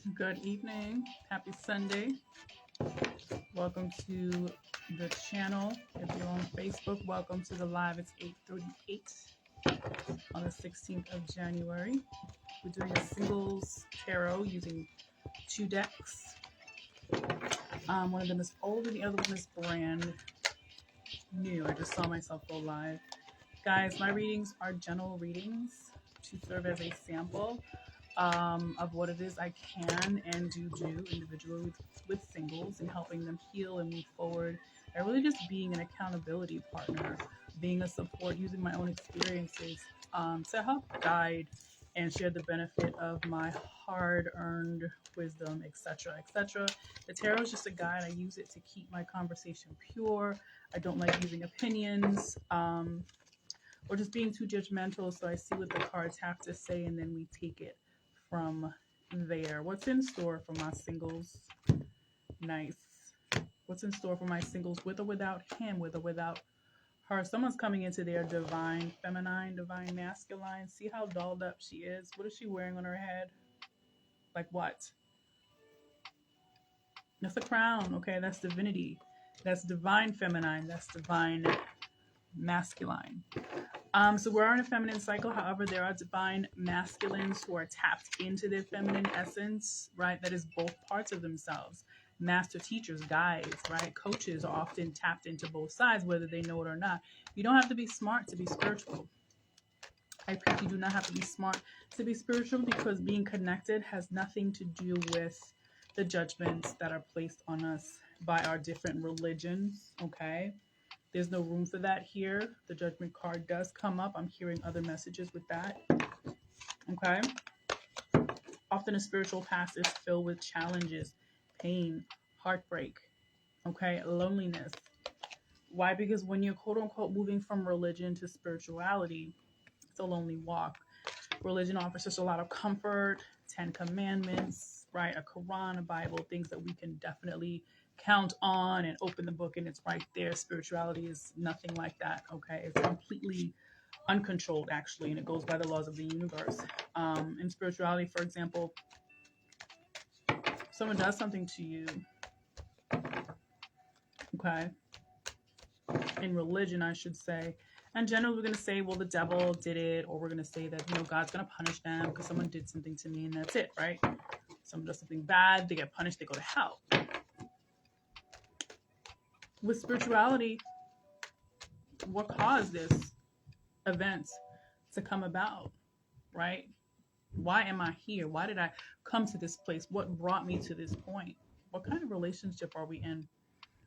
Good evening. Happy Sunday. Welcome to the channel. If you're on Facebook, welcome to the live. It's 8:38 on the 16th of January. We're doing a singles tarot using two decks. One of them is old and the other one is brand new. I just saw myself go live. Guys, my readings are general readings to serve as a sample of what it is I can and do individually with singles and helping them heal and move forward. And really just being an accountability partner, being a support, using my own experiences to help guide and share the benefit of my hard-earned wisdom, etc., etc. The tarot is just a guide. I use it to keep my conversation pure. I don't like using opinions. Or just being too judgmental, so I see what the cards have to say and then we take it from there. What's in store for my singles? Nice. What's in store for my singles with or without him, with or without her? Someone's coming into their divine feminine, divine masculine. See how dolled up she is? What is she wearing on her head? Like what? That's a crown. Okay, that's divinity. That's divine feminine. That's divine masculine. So we're in a feminine cycle. However, there are divine masculines who are tapped into their feminine essence, right? That is both parts of themselves. Master teachers, guides, right? Coaches are often tapped into both sides, whether they know it or not. You don't have to be smart to be spiritual. I repeat, you do not have to be smart to be spiritual, because being connected has nothing to do with the judgments that are placed on us by our different religions, okay? There's no room for that here. The judgment card does come up. I'm hearing other messages with that. Okay. Often a spiritual past is filled with challenges, pain, heartbreak, okay, loneliness. Why? Because when you're quote unquote moving from religion to spirituality, it's a lonely walk. Religion offers us a lot of comfort, 10 commandments, right? A Quran, a Bible, things that we can definitely count on and open the book and it's right there. Spirituality is nothing like that, okay? It's completely uncontrolled, actually, and it goes by the laws of the universe. In spirituality, for example, someone does something to you, okay? In religion, I should say. And generally, we're going to say, well, the devil did it, or we're going to say that, God's going to punish them because someone did something to me, and that's it, right? Someone does something bad, they get punished, they go to hell. With spirituality, what caused this event to come about, right? Why am I here? Why did I come to this place? What brought me to this point? What kind of relationship are we in?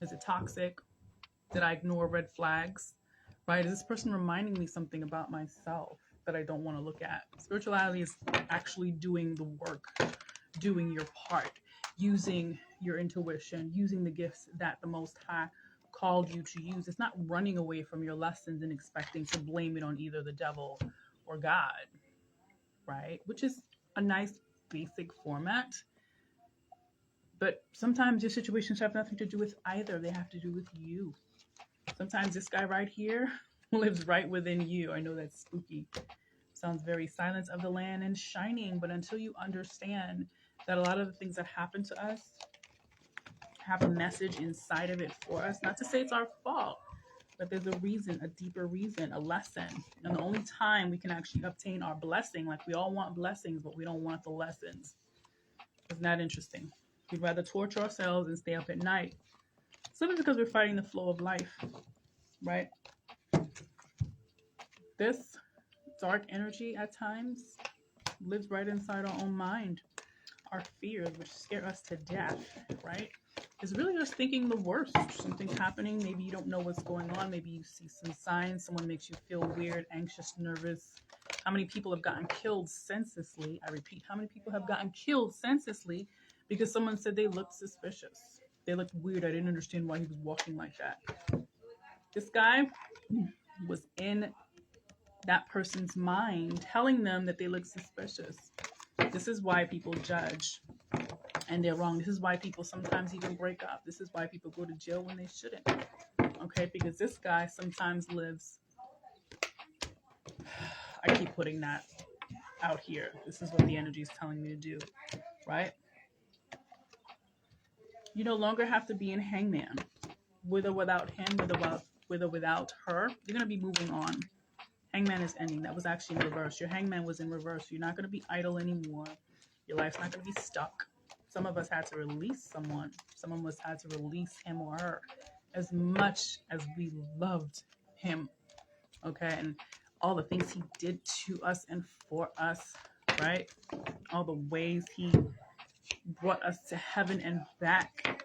Is it toxic? Did I ignore red flags? Right? Is this person reminding me something about myself that I don't want to look at? Spirituality is actually doing the work, doing your part, using your intuition, using the gifts that the Most High called you to use. It's not running away from your lessons and expecting to blame it on either the devil or God, right? Which is a nice basic format. But sometimes your situations have nothing to do with either. They have to do with you. Sometimes this guy right here lives right within you. I know that's spooky. Sounds very Silence of the Land and Shining, but until you understand that a lot of the things that happen to us have a message inside of it for us, not to say it's our fault, but there's a reason, a deeper reason, a lesson. And the only time we can actually obtain our blessing, like we all want blessings, but we don't want the lessons. Isn't that interesting? We'd rather torture ourselves and stay up at night, simply because we're fighting the flow of life, right? This dark energy at times lives right inside our own mind. Our fears, which scare us to death, right? Is really just thinking the worst. Something's happening. Maybe you don't know what's going on. Maybe you see some signs. Someone makes you feel weird, anxious, nervous. How many people have gotten killed senselessly? I repeat, how many people have gotten killed senselessly because someone said they looked suspicious? They looked weird. I didn't understand why he was walking like that. This guy was in that person's mind, telling them that they look suspicious. This is why people judge and they're wrong. This is why people sometimes even break up. This is why people go to jail when they shouldn't. Okay, because this guy sometimes lives, I keep putting that out here. This is what the energy is telling me to do, right? You no longer have to be in hangman. With or without him, with or without her, you're going to be moving on. Hangman is ending. That was actually in reverse. Your hangman was in reverse. You're not going to be idle anymore. Your life's not going to be stuck. Some of us had to release someone. Some of us had to release him or her. As much as we loved him, okay? And all the things he did to us and for us, right? All the ways he brought us to heaven and back,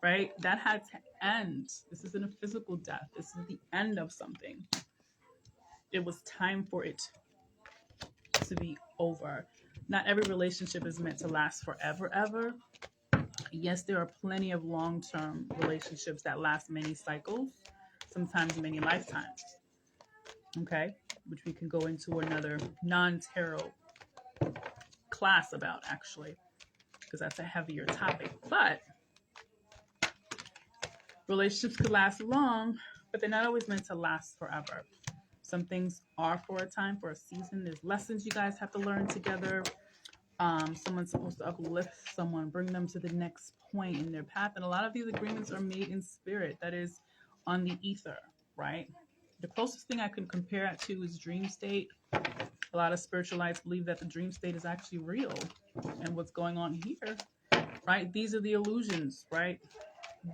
right? That had to end. This isn't a physical death. This is the end of something. It was time for it to be over. Not every relationship is meant to last forever, ever. Yes, there are plenty of long-term relationships that last many cycles, sometimes many lifetimes. Okay, which we can go into another non-tarot class about, actually, because that's a heavier topic. But relationships could last long, but they're not always meant to last forever. Some things are for a time, for a season. There's lessons you guys have to learn together. Someone's supposed to uplift someone, bring them to the next point in their path. And a lot of these agreements are made in spirit, that is on the ether, right? The closest thing I can compare it to is dream state. A lot of spiritualites believe that the dream state is actually real. And what's going on here, right? These are the illusions, right?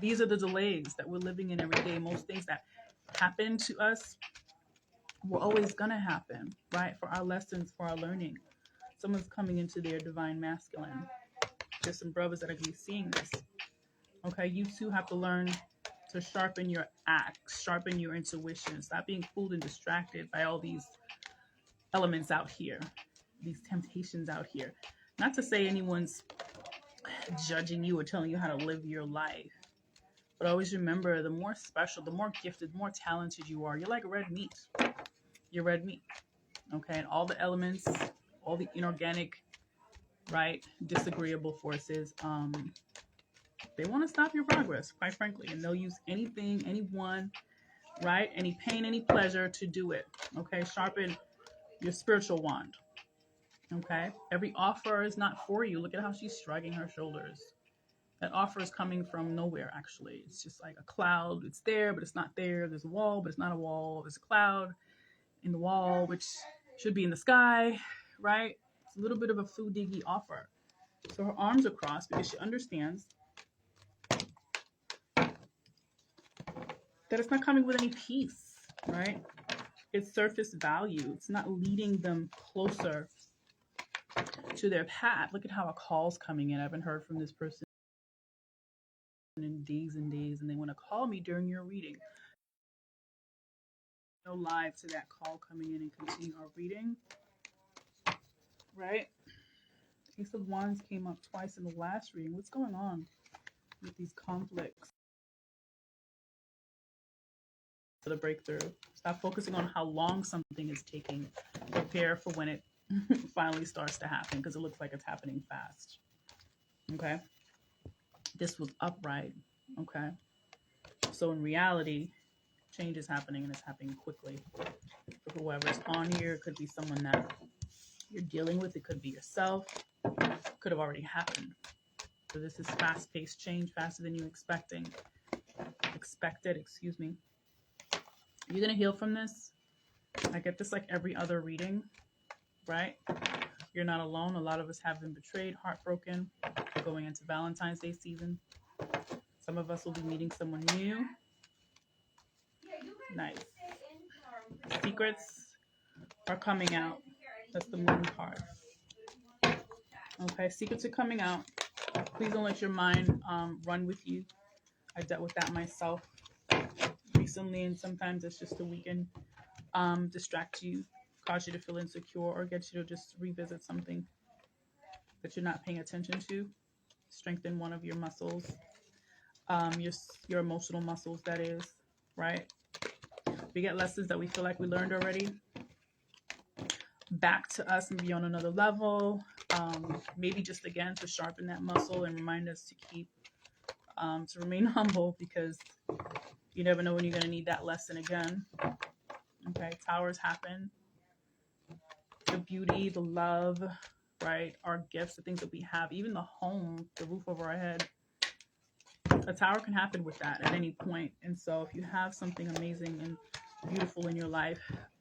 These are the delays that we're living in every day. Most things that happen to us were always going to happen, right? For our lessons, for our learning. Someone's coming into their divine masculine. There's some brothers that are going to be seeing this. Okay, you too have to learn to sharpen your acts, sharpen your intuition. Stop being fooled and distracted by all these elements out here, these temptations out here. Not to say anyone's judging you or telling you how to live your life. But always remember, the more special, the more gifted, the more talented you are, you're like red meat. You're red meat. Okay, and all the elements, all the inorganic, right, disagreeable forces, they want to stop your progress, quite frankly, and they'll use anything, anyone, right, any pain, any pleasure to do it. Okay, sharpen your spiritual wand. Okay, every offer is not for you. Look at how she's shrugging her shoulders. That offer is coming from nowhere, actually. It's just like a cloud. It's there, but it's not there. There's a wall, but it's not a wall. There's a cloud in the wall, which should be in the sky, right? It's a little bit of a foo-diggy offer. So her arms are crossed because she understands that it's not coming with any peace, right? It's surface value. It's not leading them closer to their path. Look at how a call's coming in. I haven't heard from this person in days and days, and they want to call me during your reading. Go live to that call coming in and continue our reading, right? Ace of Wands came up twice in the last reading. What's going on with these conflicts? For the breakthrough. Stop focusing on how long something is taking. Prepare for when it finally starts to happen, because it looks like it's happening fast. Okay? This was upright. Okay? So in reality, change is happening, and it's happening quickly. For whoever's on here, it could be someone that you're dealing with. It could be yourself. It could have already happened. So this is fast-paced change, faster than you expected, excuse me. You're going to heal from this. I get this like every other reading, right? You're not alone. A lot of us have been betrayed, heartbroken. We're going into Valentine's Day season. Some of us will be meeting someone new. Nice. Secrets are coming out. That's the moon card. Okay, secrets are coming out. Please don't let your mind run with you. I dealt with that myself recently, and sometimes it's just a weekend. Distract you, cause you to feel insecure, or get you to just revisit something that you're not paying attention to. Strengthen one of your muscles, your emotional muscles, that is, right? We get lessons that we feel like we learned already back to us and be on another level. Maybe just again to sharpen that muscle and remind us to keep to remain humble, because you never know when you're going to need that lesson again. Okay, towers happen. The beauty, the love, right? Our gifts, the things that we have, even the home, the roof over our head, A tower can happen with that at any point. And so if you have something amazing and beautiful in your life,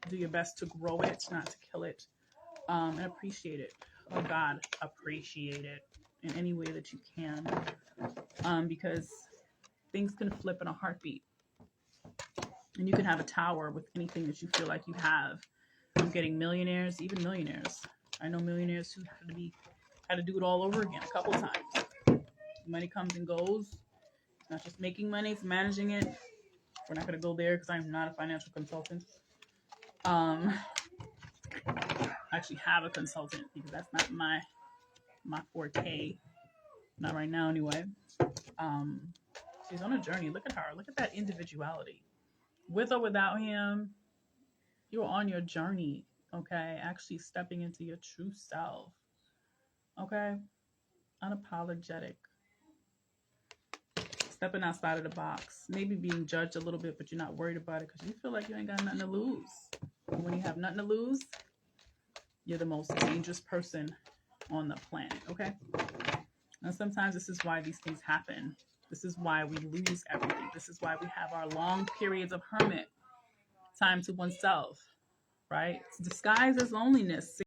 do your best to grow it, not to kill it, and appreciate it. Oh God, appreciate it in any way that you can, because things can flip in a heartbeat. And you can have a tower with anything that you feel like you have. I'm getting millionaires, even millionaires. I know millionaires who had to do it all over again a couple times. Money comes and goes. It's not just making money, it's managing it. We're not going to go there because I'm not a financial consultant. I actually have a consultant because that's not my forte. Not right now, anyway. She's on a journey. Look at her. Look at that individuality. With or without him, you're on your journey. Okay, actually stepping into your true self. Okay, unapologetic. Stepping outside of the box. Maybe being judged a little bit, but you're not worried about it because you feel like you ain't got nothing to lose. And when you have nothing to lose, you're the most dangerous person on the planet. Okay. And sometimes this is why these things happen. This is why we lose everything. This is why we have our long periods of hermit, time to oneself, right? It's disguised as loneliness.